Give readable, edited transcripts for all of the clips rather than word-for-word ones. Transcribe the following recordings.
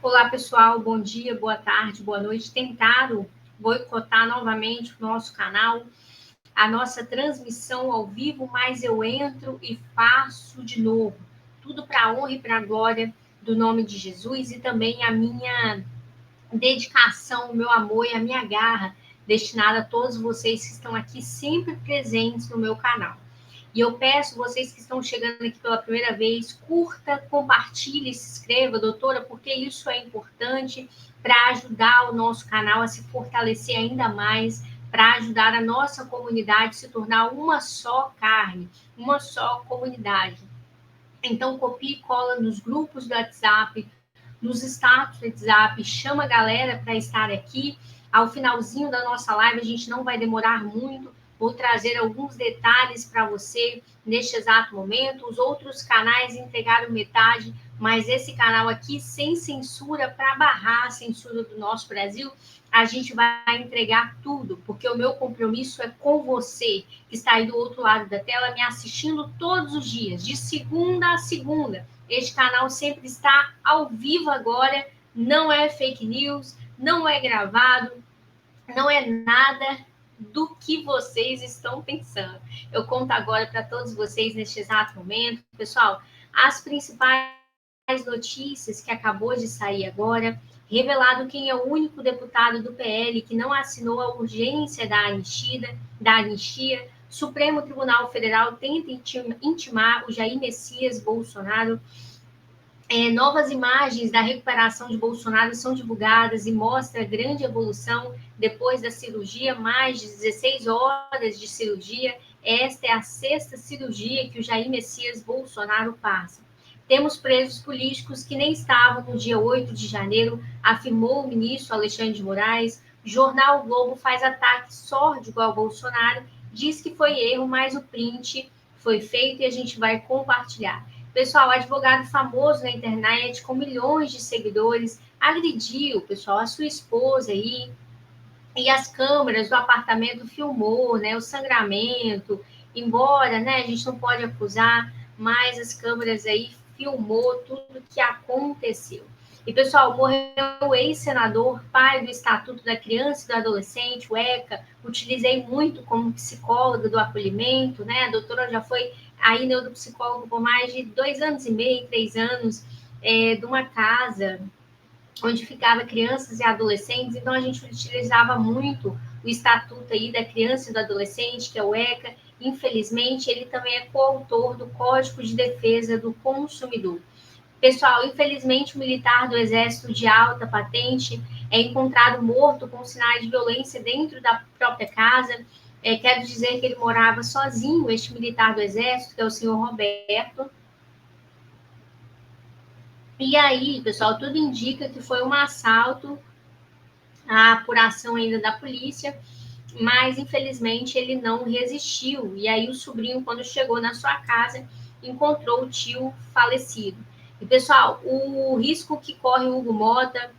Olá, pessoal, bom dia, boa tarde, boa noite. Tentaram boicotar novamente o nosso canal, a nossa transmissão ao vivo, mas eu entro e faço de novo. Tudo para a honra e para a glória do nome de Jesus e também a minha dedicação, o meu amor e a minha garra destinada a todos vocês que estão aqui sempre presentes no meu canal. E eu peço vocês que estão chegando aqui pela primeira vez, curta, compartilhe, se inscreva, doutora, porque isso é importante para ajudar o nosso canal a se fortalecer ainda mais, para ajudar a nossa comunidade a se tornar uma só carne, uma só comunidade. Então, copie e cola nos grupos do WhatsApp, nos status do WhatsApp, chama a galera para estar aqui. Ao finalzinho da nossa live, a gente não vai demorar muito, vou trazer alguns detalhes para você neste exato momento. Os outros canais entregaram metade, mas esse canal aqui, sem censura, para barrar a censura do nosso Brasil, a gente vai entregar tudo, porque o meu compromisso é com você, que está aí do outro lado da tela, me assistindo todos os dias, de segunda a segunda. Este canal sempre está ao vivo agora, não é fake news, não é gravado, não é nada do que vocês estão pensando. Eu conto agora para todos vocês neste exato momento. Pessoal, as principais notícias que acabou de sair agora, revelado quem é o único deputado do PL que não assinou a urgência da anistia. Supremo Tribunal Federal tenta intimar o Jair Messias Bolsonaro. Novas imagens da recuperação de Bolsonaro são divulgadas e mostra grande evolução depois da cirurgia, mais de 16 horas de cirurgia. Esta é a 6ª cirurgia que o Jair Messias Bolsonaro passa. Temos presos políticos que nem estavam no dia 8 de janeiro, afirmou o ministro Alexandre de Moraes. O jornal o Globo faz ataque sórdido ao Bolsonaro, diz que foi erro, mas o print foi feito e a gente vai compartilhar. Pessoal, advogado famoso na internet, com milhões de seguidores, agrediu, pessoal, a sua esposa aí, e as câmeras do apartamento filmou, né, o sangramento, embora, né, a gente não pode acusar, mas as câmeras aí filmou tudo que aconteceu. E, pessoal, morreu o ex-senador, pai do Estatuto da Criança e do Adolescente, o ECA, utilizei muito como psicóloga do acolhimento, né, a doutora já foi aí neuropsicólogo por mais de 2 anos e meio, 3 anos, de uma casa onde ficava crianças e adolescentes, então a gente utilizava muito o Estatuto aí da Criança e do Adolescente, que é o ECA. Infelizmente, ele também é coautor do Código de Defesa do Consumidor. Pessoal, infelizmente, o militar do Exército de alta patente é encontrado morto com sinais de violência dentro da própria casa. Quero dizer que ele morava sozinho, este militar do Exército, que é o senhor Roberto. E aí, pessoal, tudo indica que foi um assalto, a apuração ainda da polícia, mas infelizmente ele não resistiu. E aí o sobrinho, quando chegou na sua casa, encontrou o tio falecido. E, pessoal, o risco que corre o Hugo Mota,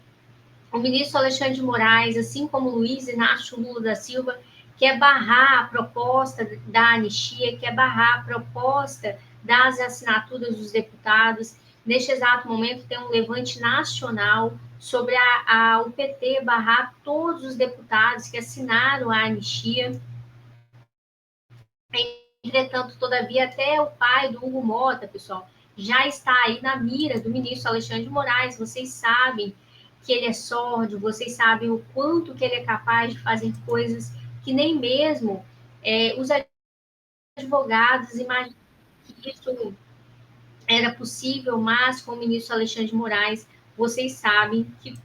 o ministro Alexandre de Moraes, assim como Luiz Inácio Lula da Silva, quer barrar a proposta da anistia, quer barrar a proposta das assinaturas dos deputados. Neste exato momento, tem um levante nacional sobre o PT barrar todos os deputados que assinaram a anistia. Entretanto, todavia, até o pai do Hugo Mota, pessoal, já está aí na mira do ministro Alexandre de Moraes. Vocês sabem que ele é sórdido, vocês sabem o quanto que ele é capaz de fazer coisas que nem mesmo os advogados imaginam que isso era possível, mas com o ministro Alexandre de Moraes, vocês sabem que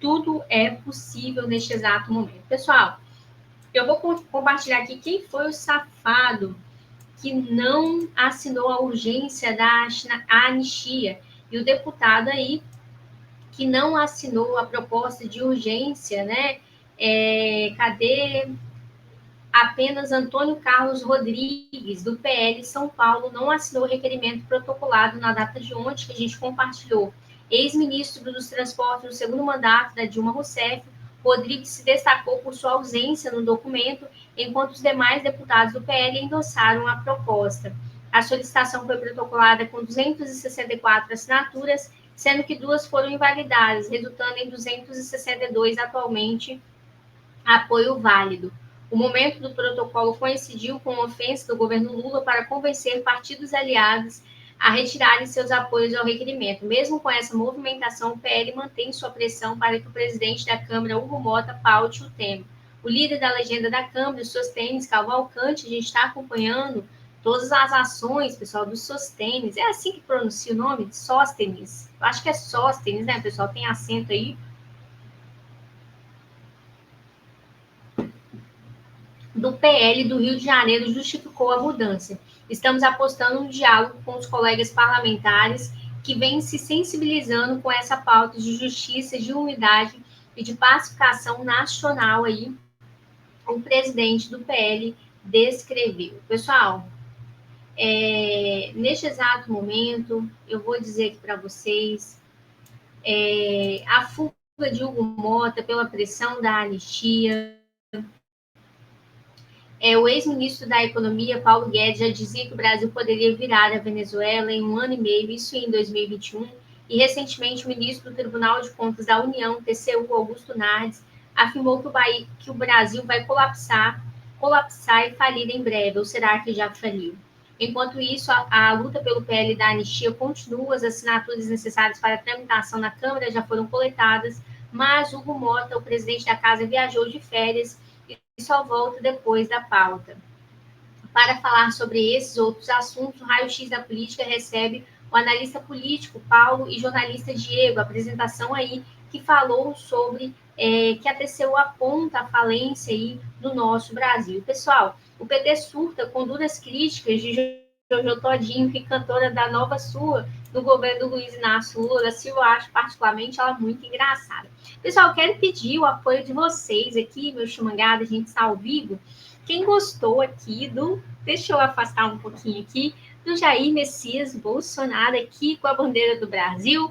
tudo é possível neste exato momento. Pessoal, eu vou compartilhar aqui quem foi o safado que não assinou a urgência da anistia. E o deputado aí que não assinou a proposta de urgência, né? Cadê? Apenas Antônio Carlos Rodrigues, do PL São Paulo, não assinou o requerimento protocolado na data de ontem, que a gente compartilhou. Ex-ministro dos Transportes no segundo mandato da Dilma Rousseff, Rodrigues se destacou por sua ausência no documento, enquanto os demais deputados do PL endossaram a proposta. A solicitação foi protocolada com 264 assinaturas, sendo que 2 foram invalidadas, resultando em 262 atualmente apoio válido. O momento do protocolo coincidiu com a ofensa do governo Lula para convencer partidos aliados a retirarem seus apoios ao requerimento. Mesmo com essa movimentação, o PL mantém sua pressão para que o presidente da Câmara, Hugo Mota, paute o tema. O líder da legenda da Câmara, o Sostênis Cavalcante, a gente está acompanhando todas as ações, pessoal, do Sostênis. É assim que pronuncia o nome? Sóstenes. Eu acho que é Sóstenes, né, pessoal? Tem acento aí. Do PL do Rio de Janeiro justificou a mudança. Estamos apostando no diálogo com os colegas parlamentares que vêm se sensibilizando com essa pauta de justiça, de unidade e de pacificação nacional aí, o presidente do PL descreveu. Pessoal, neste exato momento, eu vou dizer aqui para vocês, a fuga de Hugo Mota pela pressão da anistia. O ex-ministro da Economia, Paulo Guedes, já dizia que o Brasil poderia virar a Venezuela em 1 ano e meio, isso em 2021, e recentemente o ministro do Tribunal de Contas da União, TCU, Augusto Nardes, afirmou que o Brasil vai colapsar e falir em breve, ou será que já faliu? Enquanto isso, a luta pelo PL da anistia continua, as assinaturas necessárias para a tramitação na Câmara já foram coletadas, mas Hugo Mota, o presidente da Casa, viajou de férias e só volto depois da pauta. Para falar sobre esses outros assuntos, o Raio-X da Política recebe o analista político Paulo e jornalista Diego, apresentação aí que falou sobre que a TCU aponta a falência aí do nosso Brasil. Pessoal, o PT surta com duras críticas de Jojo Todinho, que cantora da Nova Sua, do governo do Luiz Inácio Lula da Silva. Eu acho particularmente ela muito engraçada. Pessoal, quero pedir o apoio de vocês aqui, meu Chumangada, a gente está ao vivo. Quem gostou aqui deixa eu afastar um pouquinho aqui, do Jair Messias Bolsonaro aqui com a bandeira do Brasil.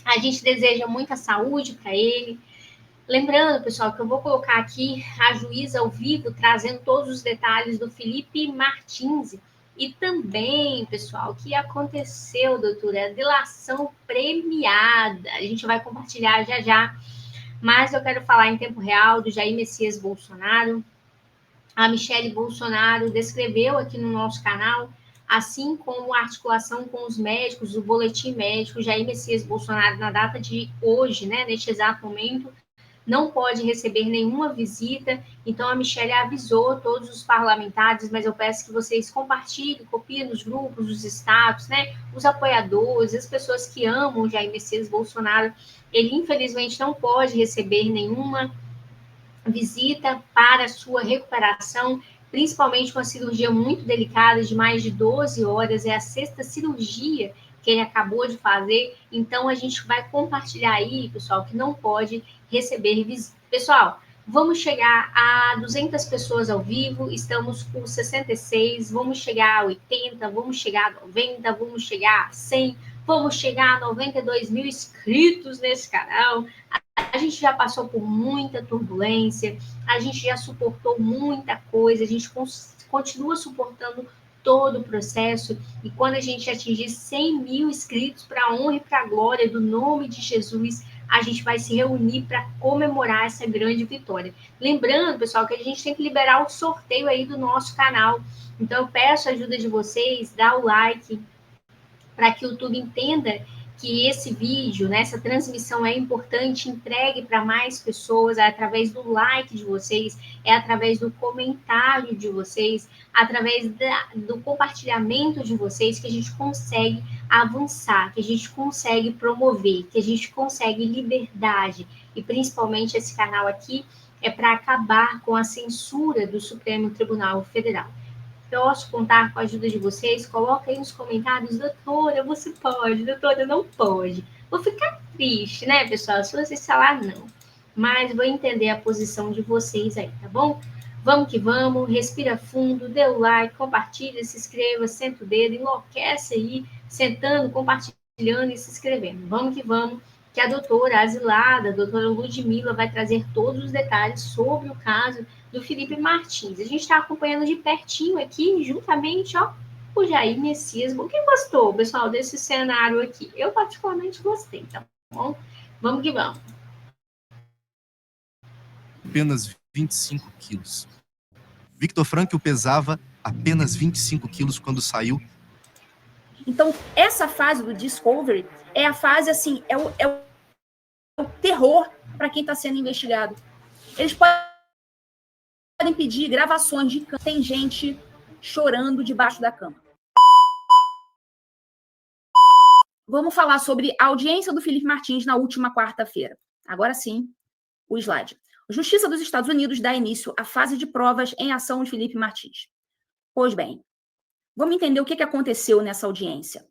A gente deseja muita saúde para ele. Lembrando, pessoal, que eu vou colocar aqui a juíza ao vivo, trazendo todos os detalhes do Felipe Martins. E também, pessoal, o que aconteceu, doutora? A delação premiada. A gente vai compartilhar já já. Mas eu quero falar em tempo real do Jair Messias Bolsonaro. A Michele Bolsonaro descreveu aqui no nosso canal, assim como a articulação com os médicos, o boletim médico, Jair Messias Bolsonaro, na data de hoje, né, neste exato momento, não pode receber nenhuma visita. Então, a Michele avisou todos os parlamentares, mas eu peço que vocês compartilhem, copiem nos grupos, os status, né, os apoiadores, as pessoas que amam o Jair Messias Bolsonaro. Ele, infelizmente, não pode receber nenhuma visita para sua recuperação, principalmente com a cirurgia muito delicada de mais de 12 horas, é a 6ª cirurgia que ele acabou de fazer, então a gente vai compartilhar aí, pessoal, que não pode receber visita. Pessoal, vamos chegar a 200 pessoas ao vivo, estamos com 66, vamos chegar a 80, vamos chegar a 90, vamos chegar a 100, vamos chegar a 92 mil inscritos nesse canal. A gente já passou por muita turbulência, a gente já suportou muita coisa, a gente continua suportando todo o processo, e quando a gente atingir 100 mil inscritos, para a honra e para a glória do nome de Jesus, a gente vai se reunir para comemorar essa grande vitória. Lembrando, pessoal, que a gente tem que liberar o sorteio aí do nosso canal, então eu peço a ajuda de vocês, dá o like, para que o YouTube entenda que esse vídeo, né, essa transmissão é importante, entregue para mais pessoas, é através do like de vocês, é através do comentário de vocês, através do compartilhamento de vocês, que a gente consegue avançar, que a gente consegue promover, que a gente consegue liberdade. E principalmente esse canal aqui é para acabar com a censura do Supremo Tribunal Federal. Posso contar com a ajuda de vocês? Coloca aí nos comentários, doutora, você pode, doutora, não pode. Vou ficar triste, né, pessoal, se vocês falar não. Mas vou entender a posição de vocês aí, tá bom? Vamos que vamos, respira fundo, dê o like, compartilha, se inscreva, senta o dedo, enlouquece aí, sentando, compartilhando e se inscrevendo. Vamos que vamos, que a doutora asilada, a doutora Ludmila, vai trazer todos os detalhes sobre o caso do Felipe Martins. A gente está acompanhando de pertinho aqui, juntamente, ó, o Jair Messias. Quem gostou, pessoal, desse cenário aqui? Eu particularmente gostei, tá bom? Vamos que vamos. Apenas 25 quilos. Viktor Frankl pesava apenas 25 quilos quando saiu. Então, essa fase do Discovery é a fase, assim, é o terror para quem está sendo investigado. Eles podem pedir gravações de cama. Tem gente chorando debaixo da cama. Vamos falar sobre a audiência do Felipe Martins na última quarta-feira. Agora sim, o slide. A Justiça dos Estados Unidos dá início à fase de provas em ação de Felipe Martins. Pois bem, vamos entender o que aconteceu nessa audiência.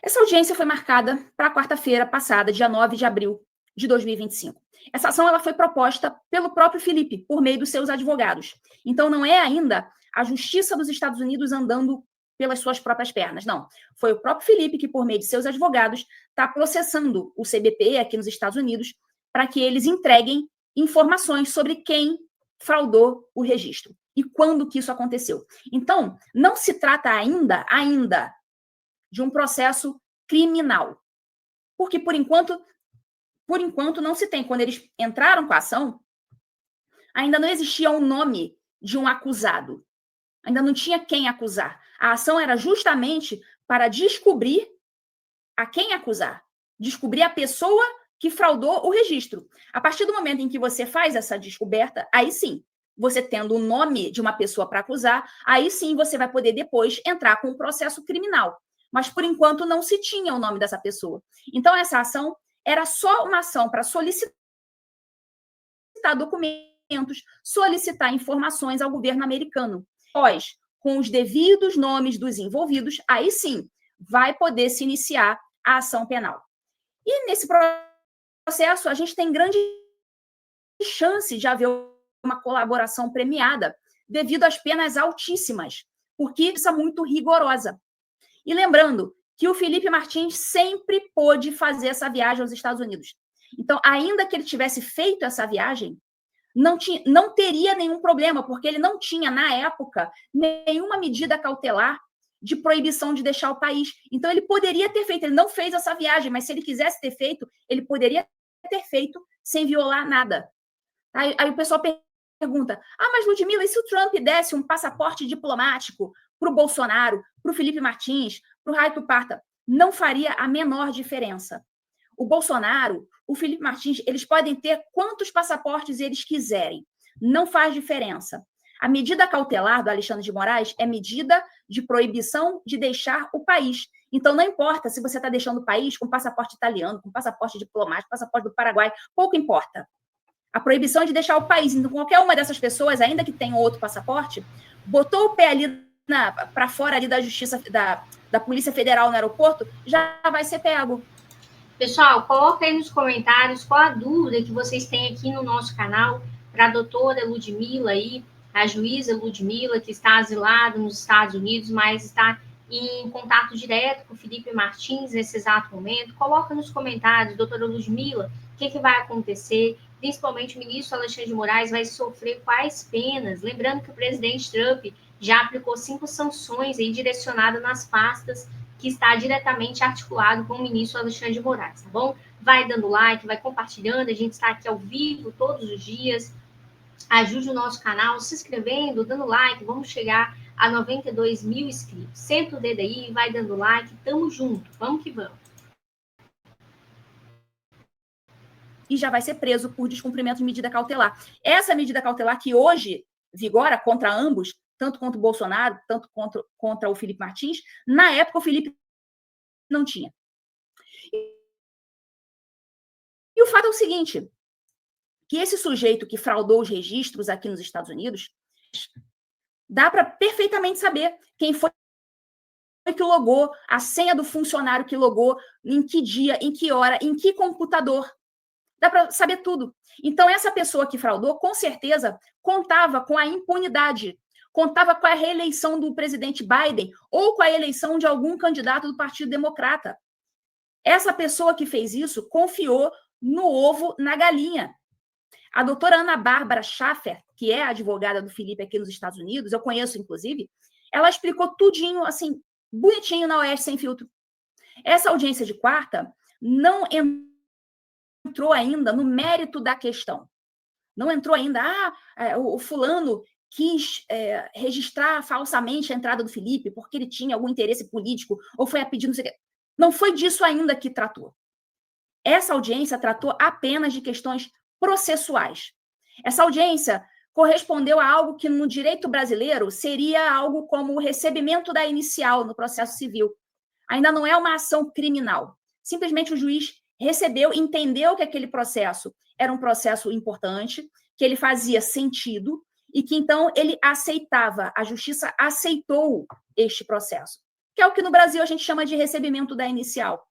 Essa audiência foi marcada para a quarta-feira passada, dia 9 de abril de 2025. Essa ação ela foi proposta pelo próprio Felipe, por meio dos seus advogados. Então, não é ainda a Justiça dos Estados Unidos andando pelas suas próprias pernas, não. Foi o próprio Felipe que, por meio de seus advogados, está processando o CBP aqui nos Estados Unidos para que eles entreguem informações sobre quem fraudou o registro e quando que isso aconteceu. Então, não se trata ainda de um processo criminal. Porque, por enquanto, não se tem. Quando eles entraram com a ação, ainda não existia um nome de um acusado. Ainda não tinha quem acusar. A ação era justamente para descobrir a quem acusar. Descobrir a pessoa que fraudou o registro. A partir do momento em que você faz essa descoberta, aí sim, você tendo o nome de uma pessoa para acusar, aí sim você vai poder depois entrar com um processo criminal. Mas, por enquanto, não se tinha o nome dessa pessoa. Então, essa ação era só uma ação para solicitar documentos, solicitar informações ao governo americano. Após, com os devidos nomes dos envolvidos, aí sim, vai poder se iniciar a ação penal. E nesse processo, a gente tem grande chance de haver uma colaboração premiada devido às penas altíssimas, porque isso é muito rigorosa. E lembrando que o Felipe Martins sempre pôde fazer essa viagem aos Estados Unidos. Então, ainda que ele tivesse feito essa viagem, não teria nenhum problema, porque ele não tinha, na época, nenhuma medida cautelar de proibição de deixar o país. Então, ele poderia ter feito, ele não fez essa viagem, mas se ele quisesse ter feito, ele poderia ter feito sem violar nada. Aí o pessoal pergunta, mas Ludmila, e se o Trump desse um passaporte diplomático para o Bolsonaro, para o Felipe Martins, para o Raito Parta? Não faria a menor diferença. O Bolsonaro, o Felipe Martins, eles podem ter quantos passaportes eles quiserem. Não faz diferença. A medida cautelar do Alexandre de Moraes é medida de proibição de deixar o país. Então, não importa se você está deixando o país com passaporte italiano, com passaporte diplomático, passaporte do Paraguai, pouco importa. A proibição de deixar o país. Então, qualquer uma dessas pessoas, ainda que tenha outro passaporte, botou o pé ali para fora ali da justiça, da Polícia Federal no aeroporto, já vai ser pego. Pessoal, coloca aí nos comentários qual a dúvida que vocês têm aqui no nosso canal para a doutora Ludmila aí, a juíza Ludmila, que está asilada nos Estados Unidos, mas está em contato direto com o Felipe Martins nesse exato momento. Coloca nos comentários, doutora Ludmila, o que vai acontecer, principalmente o ministro Alexandre de Moraes vai sofrer quais penas. Lembrando que o presidente Trump já aplicou 5 sanções aí direcionadas nas pastas que está diretamente articulado com o ministro Alexandre de Moraes, tá bom? Vai dando like, vai compartilhando, a gente está aqui ao vivo todos os dias. Ajude o nosso canal se inscrevendo, dando like, vamos chegar a 92 mil inscritos. Senta o dedo aí, vai dando like, tamo junto, vamos que vamos. E já vai ser preso por descumprimento de medida cautelar. Essa medida cautelar que hoje vigora contra ambos, tanto contra o Bolsonaro, tanto contra o Felipe Martins, na época o Felipe não tinha. E o fato é o seguinte, que esse sujeito que fraudou os registros aqui nos Estados Unidos, dá para perfeitamente saber quem foi que logou, a senha do funcionário que logou, em que dia, em que hora, em que computador. Dá para saber tudo. Então, essa pessoa que fraudou, com certeza, contava com a impunidade, contava com a reeleição do presidente Biden ou com a eleição de algum candidato do Partido Democrata. Essa pessoa que fez isso confiou no ovo na galinha. A doutora Ana Bárbara Schaffer, que é a advogada do Felipe aqui nos Estados Unidos, eu conheço, inclusive, ela explicou tudinho, assim, bonitinho na Oeste Sem Filtro. Essa audiência de quarta não entrou ainda no mérito da questão. Não entrou ainda, o fulano quis registrar falsamente a entrada do Felipe porque ele tinha algum interesse político ou foi a pedido, não sei o quê. Não foi disso ainda que tratou. Essa audiência tratou apenas de questões processuais. Essa audiência correspondeu a algo que no direito brasileiro seria algo como o recebimento da inicial no processo civil. Ainda não é uma ação criminal. Simplesmente o juiz recebeu, entendeu que aquele processo era um processo importante, que ele fazia sentido e que, então, ele aceitava, a justiça aceitou este processo, que é o que no Brasil a gente chama de recebimento da inicial.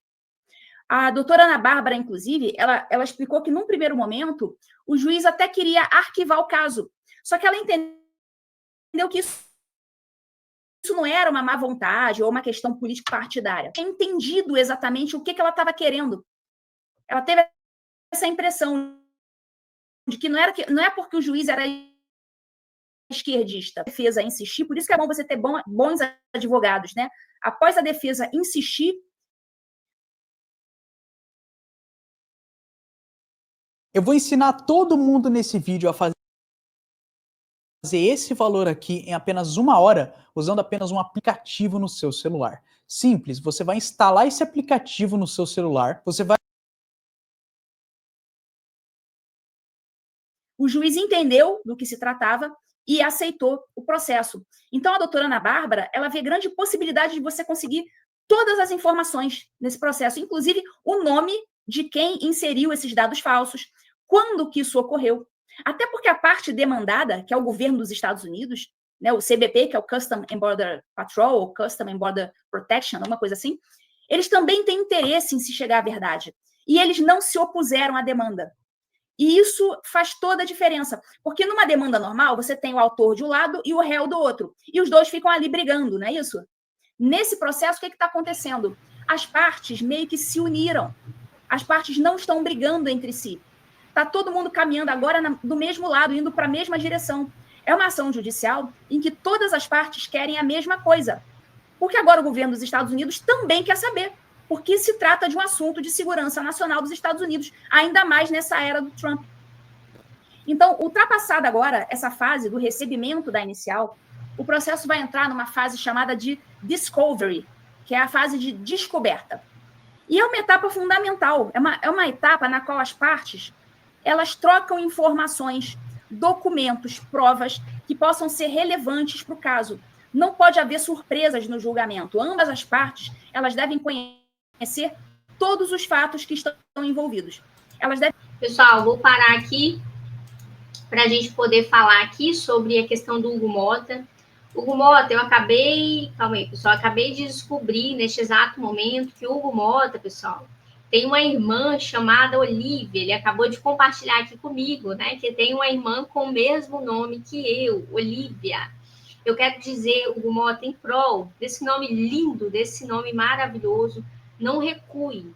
A doutora Ana Bárbara, inclusive, ela explicou que, num primeiro momento, o juiz até queria arquivar o caso, só que ela entendeu que isso não era uma má vontade ou uma questão político-partidária. Tinha entendido exatamente o que ela estava querendo. Ela teve essa impressão de que não é porque o juiz era esquerdista, a defesa insistir, por isso que é bom você ter bons advogados, né? Após a defesa insistir, eu vou ensinar todo mundo nesse vídeo a fazer esse valor aqui em apenas 1 hora, usando apenas um aplicativo no seu celular. Simples, você vai instalar esse aplicativo no seu celular, você vai... O juiz entendeu do que se tratava e aceitou o processo. Então, a doutora Ana Bárbara, ela vê grande possibilidade de você conseguir todas as informações nesse processo, inclusive o nome de quem inseriu esses dados falsos, quando que isso ocorreu. Até porque a parte demandada, que é o governo dos Estados Unidos, né, o CBP, que é o Customs and Border Patrol, ou Customs and Border Protection, uma coisa assim, eles também têm interesse em se chegar à verdade. E eles não se opuseram à demanda. E isso faz toda a diferença, porque numa demanda normal, você tem o autor de um lado e o réu do outro, e os dois ficam ali brigando, não é isso? Nesse processo, o que está acontecendo? As partes meio que se uniram, as partes não estão brigando entre si. Está todo mundo caminhando agora do mesmo lado, indo para a mesma direção. É uma ação judicial em que todas as partes querem a mesma coisa, porque agora o governo dos Estados Unidos também quer saber, porque se trata de um assunto de segurança nacional dos Estados Unidos, ainda mais nessa era do Trump. Então, ultrapassada agora essa fase do recebimento da inicial, o processo vai entrar numa fase chamada de discovery, que é a fase de descoberta. E é uma etapa fundamental, é uma etapa na qual as partes elas trocam informações, documentos, provas que possam ser relevantes para o caso. Não pode haver surpresas no julgamento. Ambas as partes elas devem conhecer todos os fatos que estão envolvidos. Elas devem... Pessoal, vou parar aqui para a gente poder falar aqui sobre a questão do Hugo Mota. Hugo Mota, calma aí, pessoal, acabei de descobrir neste exato momento que o Hugo Mota, pessoal, tem uma irmã chamada Olivia, ele acabou de compartilhar aqui comigo, né, que tem uma irmã com o mesmo nome que eu, Olivia. Eu quero dizer, Hugo Mota, em prol desse nome lindo, desse nome maravilhoso, não recue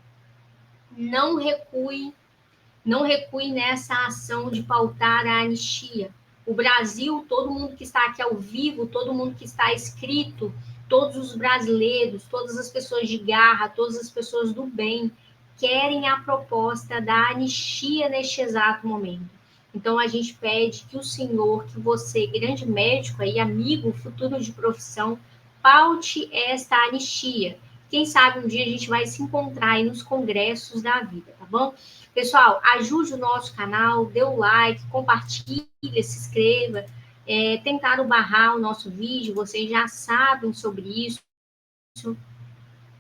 nessa ação de pautar a anistia. O Brasil, todo mundo que está aqui ao vivo, todo mundo que está inscrito, todos os brasileiros, todas as pessoas de garra, todas as pessoas do bem, querem a proposta da anistia neste exato momento. Então, a gente pede que o senhor, que você, grande médico aí, amigo, futuro de profissão, paute esta anistia. Quem sabe um dia a gente vai se encontrar aí nos congressos da vida, tá bom? Pessoal, ajude o nosso canal, dê o like, compartilhe, se inscreva. Tentaram barrar o nosso vídeo, vocês já sabem sobre isso,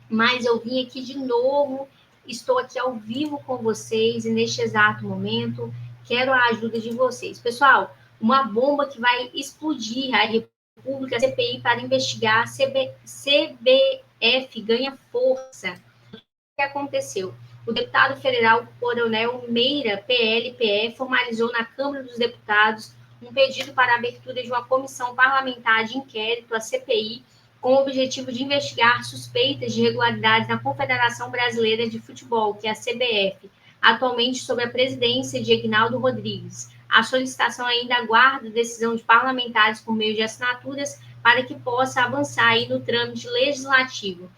mas eu vim aqui de novo, estou aqui ao vivo com vocês e neste exato momento quero a ajuda de vocês. Pessoal, uma bomba que vai explodir a República, a CPI para investigar, CBF ganha força. O que aconteceu? O deputado federal Coronel Meira, PL-PE, formalizou na Câmara dos Deputados um pedido para a abertura de uma comissão parlamentar de inquérito, a CPI, com o objetivo de investigar suspeitas de irregularidades na Confederação Brasileira de Futebol, que é a CBF, atualmente sob a presidência de Aguinaldo Rodrigues. A solicitação ainda aguarda decisão de parlamentares por meio de assinaturas para que possa avançar aí no trâmite legislativo.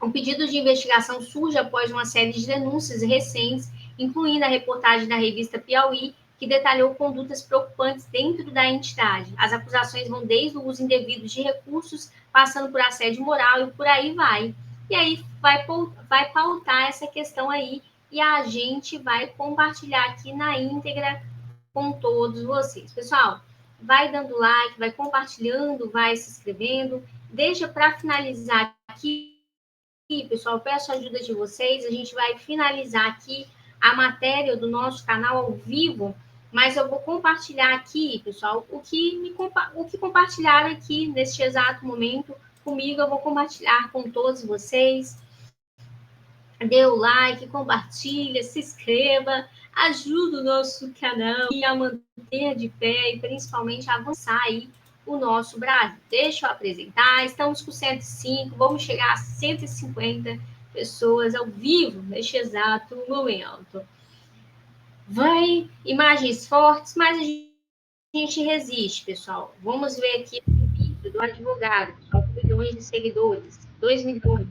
O pedido de investigação surge após uma série de denúncias recentes, incluindo a reportagem da revista Piauí, que detalhou condutas preocupantes dentro da entidade. As acusações vão desde o uso indevido de recursos, passando por assédio moral e por aí vai. E aí vai pautar essa questão aí e a gente vai compartilhar aqui na íntegra com todos vocês. Pessoal, vai dando like, vai compartilhando, vai se inscrevendo. Deixa para finalizar aqui, pessoal, peço a ajuda de vocês. A gente vai finalizar aqui a matéria do nosso canal ao vivo, mas eu vou compartilhar aqui, pessoal, o que compartilharam aqui neste exato momento comigo. Eu vou compartilhar com todos vocês. Dê o like, compartilha, se inscreva, ajuda o nosso canal a manter de pé e principalmente a avançar aí o nosso Brasil. Deixa eu apresentar, estamos com 105, vamos chegar a 150 pessoas ao vivo neste exato momento. Vai imagens fortes, mas a gente resiste, pessoal. Vamos ver aqui o vídeo do advogado, com milhões de seguidores, 2 milhões.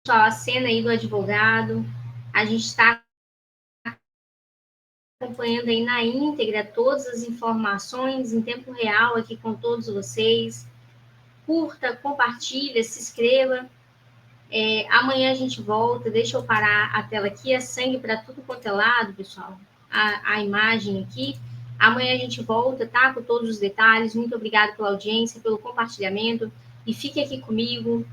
A cena aí do advogado, a gente está acompanhando aí na íntegra todas as informações em tempo real aqui com todos vocês. Curta, compartilha, se inscreva. Amanhã a gente volta. Deixa eu parar a tela aqui. É sangue para tudo quanto é lado, pessoal. A imagem aqui. Amanhã a gente volta, tá? Com todos os detalhes. Muito obrigada pela audiência, pelo compartilhamento. E fique aqui comigo.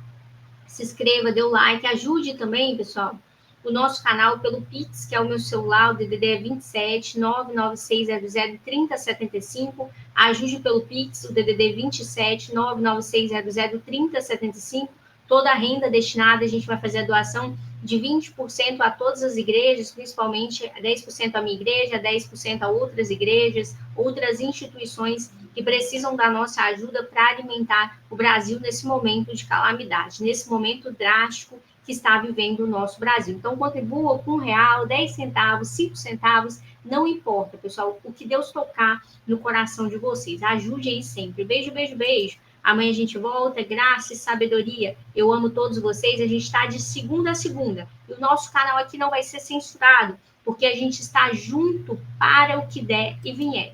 Se inscreva, dê o like. Ajude também, pessoal, o nosso canal pelo Pix, que é o meu celular, o DDD é 27 99600 3075. Ajude pelo Pix, o DDD 27 99600 3075. Toda a renda destinada, a gente vai fazer a doação de 20% a todas as igrejas, principalmente 10% à minha igreja, 10% a outras igrejas, outras instituições que precisam da nossa ajuda para alimentar o Brasil nesse momento de calamidade, nesse momento drástico que está vivendo o nosso Brasil. Então, contribua com R$1, 10 centavos, 5 centavos, não importa, pessoal, o que Deus tocar no coração de vocês. Ajude aí sempre. Beijo, beijo, beijo. Amanhã a gente volta, graça e sabedoria. Eu amo todos vocês. A gente está de segunda a segunda. E o nosso canal aqui não vai ser censurado, porque a gente está junto para o que der e vier.